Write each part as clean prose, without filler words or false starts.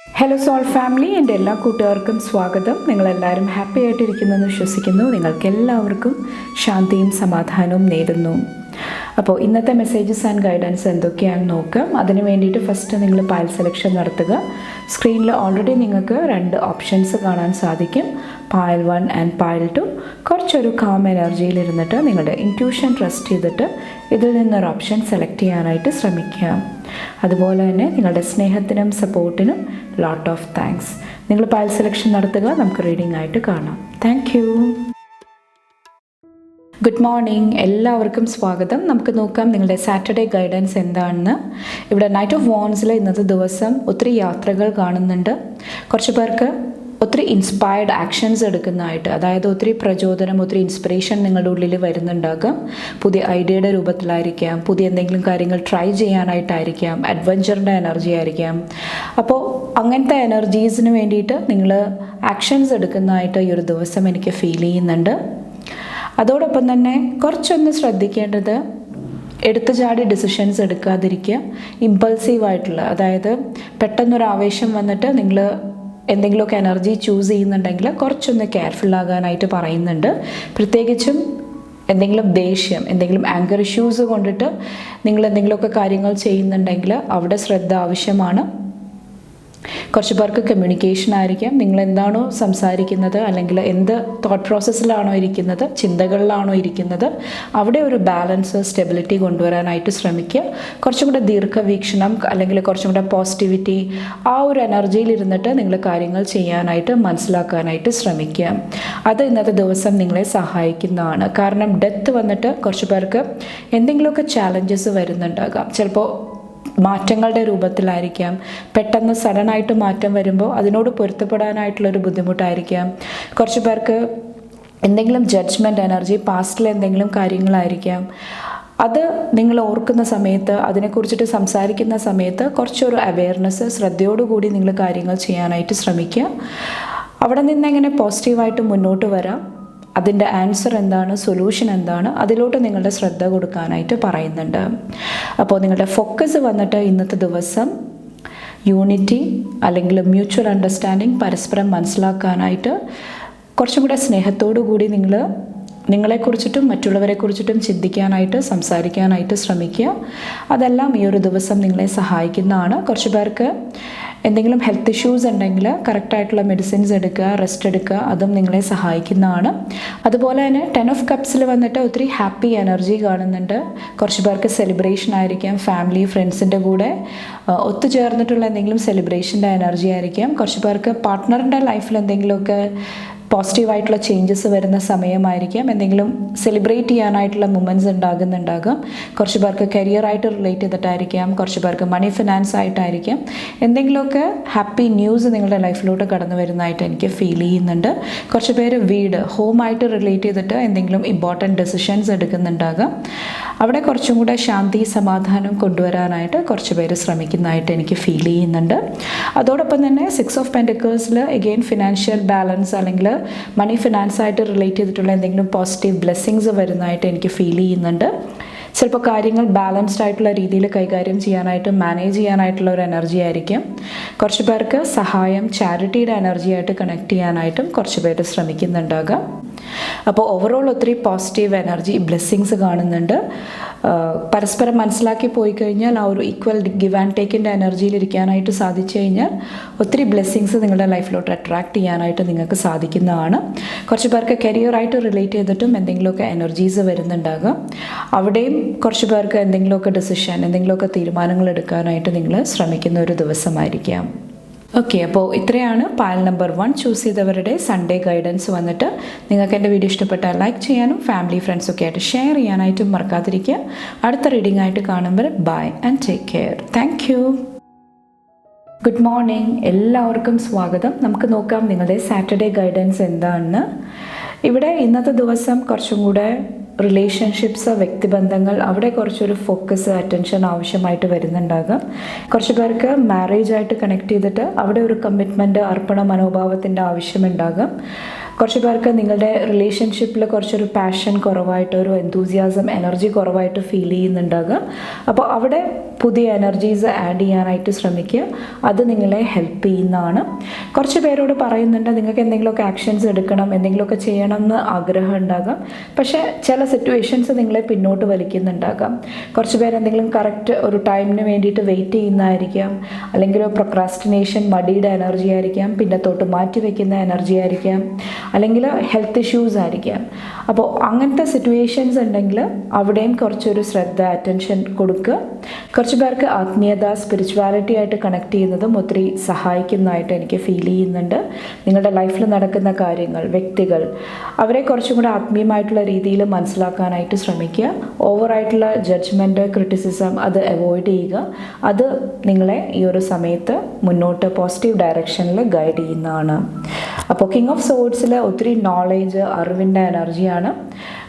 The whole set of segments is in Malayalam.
ഹലോ സോൾ ഫാമിലി, എൻ്റെ എല്ലാ കൂട്ടുകാർക്കും സ്വാഗതം. നിങ്ങളെല്ലാവരും ഹാപ്പി ആയിട്ടിരിക്കുന്നെന്ന് വിശ്വസിക്കുന്നു. നിങ്ങൾക്കെല്ലാവർക്കും ശാന്തിയും സമാധാനവും നേരുന്നു. അപ്പോൾ ഇന്നത്തെ മെസ്സേജസ് ആൻഡ് ഗൈഡൻസ് എന്തൊക്കെയാണെന്ന് നോക്കാം. അതിന് വേണ്ടിയിട്ട് ഫസ്റ്റ് നിങ്ങൾ പയൽ സെലക്ഷൻ നടത്തുക. സ്ക്രീനിൽ ഓൾറെഡി നിങ്ങൾക്ക് 2 ഓപ്ഷൻസ് കാണാൻ സാധിക്കും, പയൽ 1 ആൻഡ് പയൽ 2. കുറച്ചൊരു കാം എനർജിയിലിരുന്നിട്ട് നിങ്ങളുടെ ഇൻറ്റ്യൂഷൻ ട്രസ്റ്റ് ചെയ്തിട്ട് ഇതിൽ നിന്നൊരു ഓപ്ഷൻ സെലക്ട് ചെയ്യാനായിട്ട് ശ്രമിക്കുക. അതുപോലെ തന്നെ നിങ്ങളുടെ സ്നേഹത്തിനും സപ്പോർട്ടിനും ലോട്ട് ഓഫ് താങ്ക്സ്. നിങ്ങൾ പയൽ സെലക്ഷൻ നടത്തുക. നമുക്ക് റീഡിംഗ് ആയിട്ട് കാണാം. Thank you. ഗുഡ് മോർണിംഗ്, എല്ലാവർക്കും സ്വാഗതം. നമുക്ക് നോക്കാം നിങ്ങളുടെ സാറ്റർഡേ ഗൈഡൻസ് എന്താണെന്ന്. ഇവിടെ നൈറ്റ് ഓഫ് വോൺസിൽ ഇന്നത്തെ ദിവസം ഒത്തിരി യാത്രകൾ കാണുന്നുണ്ട്. കുറച്ച് പേർക്ക് ഒത്തിരി ഇൻസ്പയർഡ് ആക്ഷൻസ് എടുക്കുന്നതായിട്ട്, അതായത് ഒത്തിരി പ്രചോദനം, ഒത്തിരി ഇൻസ്പിറേഷൻ നിങ്ങളുടെ ഉള്ളിൽ വരുന്നുണ്ടാകാം. പുതിയ ഐഡിയയുടെ രൂപത്തിലായിരിക്കാം, പുതിയ എന്തെങ്കിലും കാര്യങ്ങൾ ട്രൈ ചെയ്യാനായിട്ടായിരിക്കാം, അഡ്വഞ്ചറിൻ്റെ എനർജി ആയിരിക്കാം. അപ്പോൾ അങ്ങനത്തെ എനർജീസിന് വേണ്ടിയിട്ട് നിങ്ങൾ ആക്ഷൻസ് എടുക്കുന്നതായിട്ട് ഈ ഒരു ദിവസം എനിക്ക് ഫീൽ ചെയ്യുന്നുണ്ട്. അതോടൊപ്പം തന്നെ കുറച്ചൊന്ന് ശ്രദ്ധിക്കേണ്ടത്, എടുത്തു ചാടി ഡിസിഷൻസ് എടുക്കാതിരിക്കുക. ഇമ്പൾസീവായിട്ടുള്ള, അതായത് പെട്ടെന്നൊരു ആവേശം വന്നിട്ട് നിങ്ങൾ എന്തെങ്കിലുമൊക്കെ എനർജി ചൂസ് ചെയ്യുന്നുണ്ടെങ്കിൽ കുറച്ചൊന്ന് കെയർഫുള്ളാകാനായിട്ട് പറയുന്നുണ്ട്. പ്രത്യേകിച്ചും എന്തെങ്കിലും ദേഷ്യം, എന്തെങ്കിലും ആങ്കർ ഇഷ്യൂസ് കൊണ്ടിട്ട് നിങ്ങൾ എന്തെങ്കിലുമൊക്കെ കാര്യങ്ങൾ ചെയ്യുന്നുണ്ടെങ്കിൽ അവിടെ ശ്രദ്ധ ആവശ്യമാണ്. കുറച്ച് പേർക്ക് കമ്മ്യൂണിക്കേഷൻ ആയിരിക്കാം. നിങ്ങൾ എന്താണോ സംസാരിക്കുന്നത്, അല്ലെങ്കിൽ എന്ത് തോട്ട് പ്രോസസ്സിലാണോ ഇരിക്കുന്നത്, ചിന്തകളിലാണോ ഇരിക്കുന്നത്, അവിടെ ഒരു ബാലൻസ്, സ്റ്റെബിലിറ്റി കൊണ്ടുവരാനായിട്ട് ശ്രമിക്കുക. കുറച്ചും കൂടെ ദീർഘവീക്ഷണം, അല്ലെങ്കിൽ കുറച്ചും കൂടെ പോസിറ്റിവിറ്റി, ആ ഒരു എനർജിയിൽ ഇരുന്നിട്ട് നിങ്ങൾ കാര്യങ്ങൾ ചെയ്യാനായിട്ട്, മനസ്സിലാക്കാനായിട്ട് ശ്രമിക്കുക. അത് ഇന്നത്തെ ദിവസം നിങ്ങളെ സഹായിക്കുന്നതാണ്. കാരണം ഡെത്ത് വന്നിട്ട് കുറച്ച് പേർക്ക് എന്തെങ്കിലുമൊക്കെ ചാലഞ്ചസ് വരുന്നുണ്ടാകാം. ചിലപ്പോൾ മാറ്റങ്ങളുടെ രൂപത്തിലായിരിക്കാം. പെട്ടെന്ന് സഡനായിട്ട് മാറ്റം വരുമ്പോൾ അതിനോട് പൊരുത്തപ്പെടാനായിട്ടുള്ളൊരു ബുദ്ധിമുട്ടായിരിക്കാം. കുറച്ച് പേർക്ക് എന്തെങ്കിലും ജഡ്ജ്മെൻറ്റ് എനർജി, പാസ്റ്റിലെ എന്തെങ്കിലും കാര്യങ്ങളായിരിക്കാം. അത് നിങ്ങൾ ഓർക്കുന്ന സമയത്ത്, അതിനെക്കുറിച്ചിട്ട് സംസാരിക്കുന്ന സമയത്ത് കുറച്ചൊരു അവെയർനെസ്, ശ്രദ്ധയോടുകൂടി നിങ്ങൾ കാര്യങ്ങൾ ചെയ്യാനായിട്ട് ശ്രമിക്കുക. അവിടെ നിന്ന് എങ്ങനെ പോസിറ്റീവായിട്ട് മുന്നോട്ട് വരാം, അതിൻ്റെ ആൻസർ എന്താണ്, സൊല്യൂഷൻ എന്താണ്, അതിലോട്ട് നിങ്ങളുടെ ശ്രദ്ധ കൊടുക്കാനായിട്ട് പറയുന്നുണ്ട്. അപ്പോൾ നിങ്ങളുടെ ഫോക്കസ് വന്നിട്ട് ഇന്നത്തെ ദിവസം യൂണിറ്റി, അല്ലെങ്കിൽ മ്യൂച്വൽ അണ്ടർസ്റ്റാൻഡിങ്, പരസ്പരം മനസ്സിലാക്കാനായിട്ട്, കുറച്ചും കൂടെ സ്നേഹത്തോടു കൂടി നിങ്ങളെക്കുറിച്ചിട്ടും മറ്റുള്ളവരെക്കുറിച്ചിട്ടും ചിന്തിക്കാനായിട്ട്, സംസാരിക്കാനായിട്ട് ശ്രമിക്കുക. അതെല്ലാം ഈ ഒരു ദിവസം നിങ്ങളെ സഹായിക്കുന്നതാണ്. കുറച്ച് പേർക്ക് എന്തെങ്കിലും ഹെൽത്ത് ഇഷ്യൂസ് ഉണ്ടെങ്കിൽ കറക്റ്റായിട്ടുള്ള മെഡിസിൻസ് എടുക്കുക, റെസ്റ്റ് എടുക്കുക, അതും നിങ്ങളെ സഹായിക്കുന്നതാണ്. അതുപോലെ തന്നെ 10 ഓഫ് കപ്സിൽ വന്നിട്ട് ഒത്തിരി ഹാപ്പി എനർജി കാണുന്നുണ്ട്. കുറച്ച് പേർക്ക് സെലിബ്രേഷൻ ആയിരിക്കാം, ഫാമിലി ഫ്രണ്ട്സിൻ്റെ കൂടെ ഒത്തുചേർന്നിട്ടുള്ള എന്തെങ്കിലും സെലിബ്രേഷൻ്റെ എനർജി ആയിരിക്കാം. കുറച്ച് പേർക്ക് പാർട്ട്ണറിൻ്റെ ലൈഫിൽ എന്തെങ്കിലുമൊക്കെ പോസിറ്റീവായിട്ടുള്ള ചേഞ്ചസ് വരുന്ന സമയമായിരിക്കാം. എന്തെങ്കിലും സെലിബ്രേറ്റ് ചെയ്യാനായിട്ടുള്ള മൊമെൻറ്റ്സ് ഉണ്ടാകുന്നുണ്ടാകാം. കുറച്ച് പേർക്ക് കരിയറായിട്ട് റിലേറ്റ് ചെയ്തിട്ടായിരിക്കാം, കുറച്ച് പേർക്ക് മണി ഫിനാൻസ് ആയിട്ടായിരിക്കാം. എന്തെങ്കിലുമൊക്കെ ഹാപ്പി ന്യൂസ് നിങ്ങളുടെ ലൈഫിലോട്ട് കടന്നു വരുന്നതായിട്ട് എനിക്ക് ഫീൽ ചെയ്യുന്നുണ്ട്. കുറച്ച് പേര് വീട്, ഹോമായിട്ട് റിലേറ്റ് ചെയ്തിട്ട് എന്തെങ്കിലും ഇമ്പോർട്ടൻറ്റ് ഡെസിഷൻസ് എടുക്കുന്നുണ്ടാകാം. അവിടെ കുറച്ചും കൂടെ ശാന്തി, സമാധാനം കൊണ്ടുവരാനായിട്ട് കുറച്ച് പേര് ശ്രമിക്കുന്നതായിട്ട് എനിക്ക് ഫീൽ ചെയ്യുന്നുണ്ട്. അതോടൊപ്പം തന്നെ 6 ഓഫ് പെൻറ്റക്കിൾസിൽ എഗെയിൻ ഫിനാൻഷ്യൽ ബാലൻസ്, അല്ലെങ്കിൽ മണി ഫിനാൻസ് ആയിട്ട് റിലേറ്റ് ചെയ്തിട്ടുള്ള എന്തെങ്കിലും പോസിറ്റീവ് ബ്ലെസ്സിങ്സ് വരുന്നതായിട്ട് എനിക്ക് ഫീൽ ചെയ്യുന്നുണ്ട്. ചിലപ്പോൾ കാര്യങ്ങൾ ബാലൻസ്ഡ് ആയിട്ടുള്ള രീതിയിൽ കൈകാര്യം ചെയ്യാനായിട്ട്, മാനേജ് ചെയ്യാനായിട്ടുള്ള ഒരു എനർജി ആയിരിക്കും. കുറച്ച് പേർക്ക് സഹായം, ചാരിറ്റിയുടെ എനർജി ആയിട്ട് കണക്ട് ചെയ്യാനായിട്ടും കുറച്ച് പേര് ശ്രമിക്കുന്നുണ്ടാകാം. അപ്പോൾ ഓവറോൾ ഒത്തിരി പോസിറ്റീവ് എനർജി, ബ്ലെസ്സിങ്സ് കാണുന്നുണ്ട്. പരസ്പരം മനസ്സിലാക്കി പോയി കഴിഞ്ഞാൽ ആ ഒരു ഈക്വൽ ഗിവ് ആൻഡ് ടേക്കിൻ്റെ എനർജിയിൽ ഇരിക്കാനായിട്ട് സാധിച്ചു കഴിഞ്ഞാൽ ഒത്തിരി ബ്ലെസ്സിങ്സ് നിങ്ങളുടെ ലൈഫിലോട്ട് അട്രാക്ട് ചെയ്യാനായിട്ട് നിങ്ങൾക്ക് സാധിക്കുന്നതാണ്. കുറച്ച് പേർക്ക് കരിയറായിട്ട് റിലേറ്റ് ചെയ്തിട്ടും എന്തെങ്കിലുമൊക്കെ എനർജീസ് വരുന്നുണ്ടാകാം. അവിടെയും കുറച്ച് പേർക്ക് എന്തെങ്കിലുമൊക്കെ ഡിസിഷൻ, എന്തെങ്കിലുമൊക്കെ തീരുമാനങ്ങൾ എടുക്കാനായിട്ട് നിങ്ങൾ ശ്രമിക്കുന്ന ഒരു ദിവസമായിരിക്കാം. ഓക്കെ, അപ്പോൾ ഇത്രയാണ് പയൽ നമ്പർ 1 ചൂസ് ചെയ്തവരുടെ സൺഡേ ഗൈഡൻസ് വന്നിട്ട്. നിങ്ങൾക്ക് എൻ്റെ വീഡിയോ ഇഷ്ടപ്പെട്ടാൽ ലൈക്ക് ചെയ്യാനും ഫാമിലി ഫ്രണ്ട്സൊക്കെ ആയിട്ട് ഷെയർ ചെയ്യാനായിട്ടും മറക്കാതിരിക്കുക. അടുത്ത റീഡിംഗ് ആയിട്ട് കാണുമ്പോൾ bye and take care. Thank you. Good morning, എല്ലാവർക്കും സ്വാഗതം. നമുക്ക് നോക്കാം നിങ്ങളുടെ സാറ്റർഡേ ഗൈഡൻസ് എന്താണെന്ന്. ഇവിടെ ഇന്നത്തെ ദിവസം കുറച്ചും കൂടെ റിലേഷൻഷിപ്സ്, വ്യക്തിബന്ധങ്ങൾ, അവിടെ കുറച്ചൊരു ഫോക്കസ്, അറ്റൻഷൻ ആവശ്യമായിട്ട് വരുന്നുണ്ടാകാം. കുറച്ച് പേർക്ക് മാരേജായിട്ട് കണക്ട് ചെയ്തിട്ട് അവിടെ ഒരു കമ്മിറ്റ്മെൻറ്റ്, അർപ്പണ മനോഭാവത്തിൻ്റെ ആവശ്യമുണ്ടാകാം. കുറച്ച് പേർക്ക് നിങ്ങളുടെ റിലേഷൻഷിപ്പിൽ കുറച്ചൊരു പാഷൻ കുറവായിട്ട്, ഒരു എന്തൂസിയാസം, എനർജി കുറവായിട്ട് ഫീൽ ചെയ്യുന്നുണ്ടാകും. അപ്പോൾ അവിടെ പുതിയ എനർജീസ് ആഡ് ചെയ്യാനായിട്ട് ശ്രമിക്കുക. അത് നിങ്ങളെ ഹെൽപ്പ് ചെയ്യുന്നതാണ്. കുറച്ച് പേരോട് പറയുന്നുണ്ട് നിങ്ങൾക്ക് എന്തെങ്കിലുമൊക്കെ ആക്ഷൻസ് എടുക്കണം, എന്തെങ്കിലുമൊക്കെ ചെയ്യണം എന്ന് ആഗ്രഹം ഉണ്ടാകാം. പക്ഷേ ചില സിറ്റുവേഷൻസ് നിങ്ങളെ പിന്നോട്ട് വലിക്കുന്നുണ്ടാകാം. കുറച്ച് പേര് എന്തെങ്കിലും കറക്റ്റ് ഒരു ടൈമിന് വേണ്ടിയിട്ട് വെയിറ്റ് ചെയ്യുന്നതായിരിക്കാം, അല്ലെങ്കിൽ പ്രൊക്രാസ്റ്റിനേഷൻ, മടിയുടെ എനർജി ആയിരിക്കാം, പിന്നത്തോട്ട് മാറ്റി വയ്ക്കുന്ന എനർജി ആയിരിക്കാം, അല്ലെങ്കിൽ ഹെൽത്ത് ഇഷ്യൂസ് ആയിരിക്കാം. അപ്പോൾ അങ്ങനത്തെ സിറ്റുവേഷൻസ് ഉണ്ടെങ്കിൽ അവിടെയും കുറച്ചൊരു ശ്രദ്ധ, അറ്റൻഷൻ കൊടുക്കുക. കുറച്ച് പേർക്ക് ആത്മീയത, സ്പിരിച്വാലിറ്റി ആയിട്ട് കണക്ട് ചെയ്യുന്നതും ഒത്തിരി സഹായിക്കുന്നതായിട്ട് എനിക്ക് ഫീൽ ചെയ്യുന്നുണ്ട്. നിങ്ങളുടെ ലൈഫിൽ നടക്കുന്ന കാര്യങ്ങൾ, വ്യക്തികൾ, അവരെ കുറച്ചും കൂടെ ആത്മീയമായിട്ടുള്ള രീതിയിൽ മനസ്സിലാക്കാനായിട്ട് ശ്രമിക്കുക. ഓവറായിട്ടുള്ള ജഡ്ജ്മെൻറ്റ്, ക്രിറ്റിസിസം അത് അവോയ്ഡ് ചെയ്യുക. അത് നിങ്ങളെ ഈ ഒരു സമയത്ത് മുന്നോട്ട് പോസിറ്റീവ് ഡയറക്ഷനിൽ ഗൈഡ് ചെയ്യുന്നതാണ്. അപ്പോൾ കിങ് ഓഫ് സോഡ്സിൽ ഒത്തിരി നോളേജ്, അറിവിൻ്റെ എനർജിയാണ്.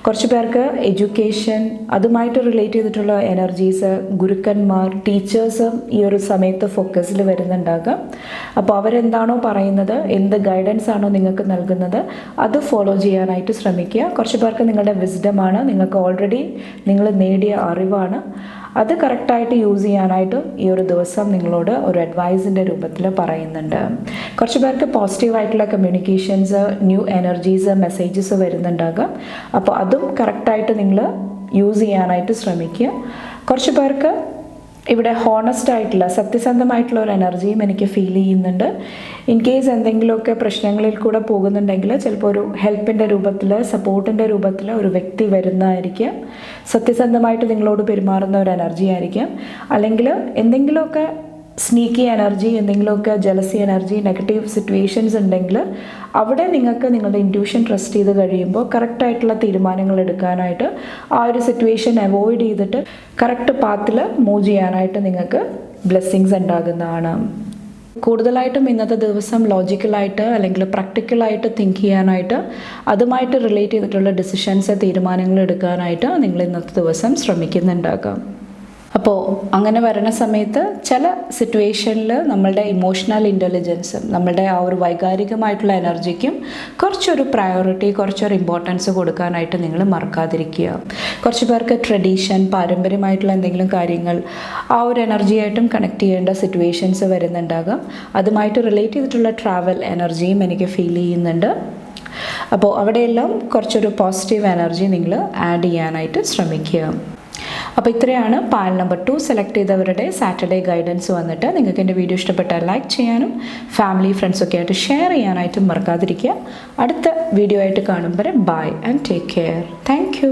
കുറച്ച് പേർക്ക് എഡ്യൂക്കേഷൻ, അതുമായിട്ട് റിലേറ്റ് ചെയ്തിട്ടുള്ള എനർജീസ്, ഗുരുക്കന്മാർ, ടീച്ചേഴ്സും ഈ ഒരു സമയത്ത് ഫോക്കസിൽ വരുന്നുണ്ടാകാം. അപ്പോൾ അവരെന്താണോ പറയുന്നത്, എന്ത് ഗൈഡൻസ് ആണോ നിങ്ങൾക്ക് നൽകുന്നത്, അത് ഫോളോ ചെയ്യാനായിട്ട് ശ്രമിക്കുക. കുറച്ച് പേർക്ക് നിങ്ങളുടെ വിസ്ഡമാണ്, നിങ്ങൾക്ക് ഓൾറെഡി നിങ്ങൾ നേടിയ അറിവാണ്, അത് കറക്റ്റായിട്ട് യൂസ് ചെയ്യാനായിട്ടും ഈ ഒരു ദിവസം നിങ്ങളോട് ഒരു അഡ്വൈസിൻ്റെ രൂപത്തിൽ പറയുന്നുണ്ട്. കുറച്ച് പേർക്ക് പോസിറ്റീവായിട്ടുള്ള കമ്മ്യൂണിക്കേഷൻസ്, ന്യൂ എനർജീസ്, മെസ്സേജസ് വരുന്നുണ്ടാകാം. അപ്പോൾ അതും കറക്റ്റായിട്ട് നിങ്ങൾ യൂസ് ചെയ്യാനായിട്ട് ശ്രമിക്കുക. കുറച്ച് പേർക്ക് ഇവിടെ ഹോണസ്റ്റ് ആയിട്ടുള്ള, സത്യസന്ധമായിട്ടുള്ള ഒരു എനർജിയും എനിക്ക് ഫീൽ ചെയ്യുന്നുണ്ട്. ഇൻ കേസ് എന്തെങ്കിലുമൊക്കെ പ്രശ്നങ്ങളിൽ കൂടെ പോകുന്നുണ്ടെങ്കിൽ ചിലപ്പോൾ ഒരു ഹെൽപ്പിൻ്റെ രൂപത്തിൽ, സപ്പോർട്ടിൻ്റെ രൂപത്തിൽ ഒരു വ്യക്തി വരുന്നതായിരിക്കാം. സത്യസന്ധമായിട്ട് നിങ്ങളോട് പെരുമാറുന്ന ഒരു എനർജി ആയിരിക്കാം. അല്ലെങ്കിൽ എന്തെങ്കിലുമൊക്കെ സ്നീക്കി എനർജി, എന്തെങ്കിലുമൊക്കെ ജലസി എനർജി, നെഗറ്റീവ് സിറ്റുവേഷൻസ് ഉണ്ടെങ്കിൽ അവിടെ നിങ്ങൾക്ക് നിങ്ങളുടെ ഇൻറ്റ്യൂഷൻ ട്രസ്റ്റ് ചെയ്ത് കഴിയുമ്പോൾ കറക്റ്റായിട്ടുള്ള തീരുമാനങ്ങൾ എടുക്കാനായിട്ട്, ആ ഒരു സിറ്റുവേഷൻ അവോയ്ഡ് ചെയ്തിട്ട് കറക്റ്റ് പാത്തിൽ മൂവ് ചെയ്യാനായിട്ട് നിങ്ങൾക്ക് ബ്ലെസ്സിങ്സ് ഉണ്ടാകുന്നതാണ്. കൂടുതലായിട്ടും ഇന്നത്തെ ദിവസം ലോജിക്കലായിട്ട് അല്ലെങ്കിൽ പ്രാക്ടിക്കലായിട്ട് തിങ്ക് ചെയ്യാനായിട്ട്, അതുമായിട്ട് റിലേറ്റ് ചെയ്തിട്ടുള്ള ഡിസിഷൻസ്, തീരുമാനങ്ങൾ എടുക്കാനായിട്ട് നിങ്ങൾ ഇന്നത്തെ ദിവസം ശ്രമിക്കുന്നുണ്ടാകാം. അപ്പോൾ അങ്ങനെ വരുന്ന സമയത്ത് ചില സിറ്റുവേഷനിൽ നമ്മളുടെ ഇമോഷണൽ ഇൻ്റലിജൻസും നമ്മളുടെ ആ ഒരു വൈകാരികമായിട്ടുള്ള എനർജിക്കും കുറച്ചൊരു പ്രയോറിറ്റി, കുറച്ചൊരു ഇമ്പോർട്ടൻസ് കൊടുക്കാനായിട്ട് നിങ്ങൾ മറക്കാതിരിക്കുക. കുറച്ച് പേർക്ക് ട്രഡീഷൻ, പാരമ്പര്യമായിട്ടുള്ള എന്തെങ്കിലും കാര്യങ്ങൾ ആ ഒരു എനർജിയായിട്ടും കണക്ട് ചെയ്യേണ്ട സിറ്റുവേഷൻസ് വരുന്നുണ്ടാകാം. അതുമായിട്ട് റിലേറ്റ് ചെയ്തിട്ടുള്ള ട്രാവൽ എനർജിയും എനിക്ക് ഫീൽ ചെയ്യുന്നുണ്ട്. അപ്പോൾ അവിടെയെല്ലാം കുറച്ചൊരു പോസിറ്റീവ് എനർജി നിങ്ങൾ ആഡ് ചെയ്യാനായിട്ട് ശ്രമിക്കുക. അപ്പോൾ ഇത്രയാണ് പാൽ നമ്പർ 2 സെലക്ട് ചെയ്തവരുടെ സാറ്റർഡേ ഗൈഡൻസ് വന്നിട്ട്. നിങ്ങൾക്ക് എൻ്റെ വീഡിയോ ഇഷ്ടപ്പെട്ടാൽ ലൈക്ക് ചെയ്യാനും ഫാമിലി, ഫ്രണ്ട്സൊക്കെ ആയിട്ട് ഷെയർ ചെയ്യാനായിട്ടും മറക്കാതിരിക്കുക. അടുത്ത വീഡിയോ ആയിട്ട് കാണുമ്പോൾ bye and take care. Thank U.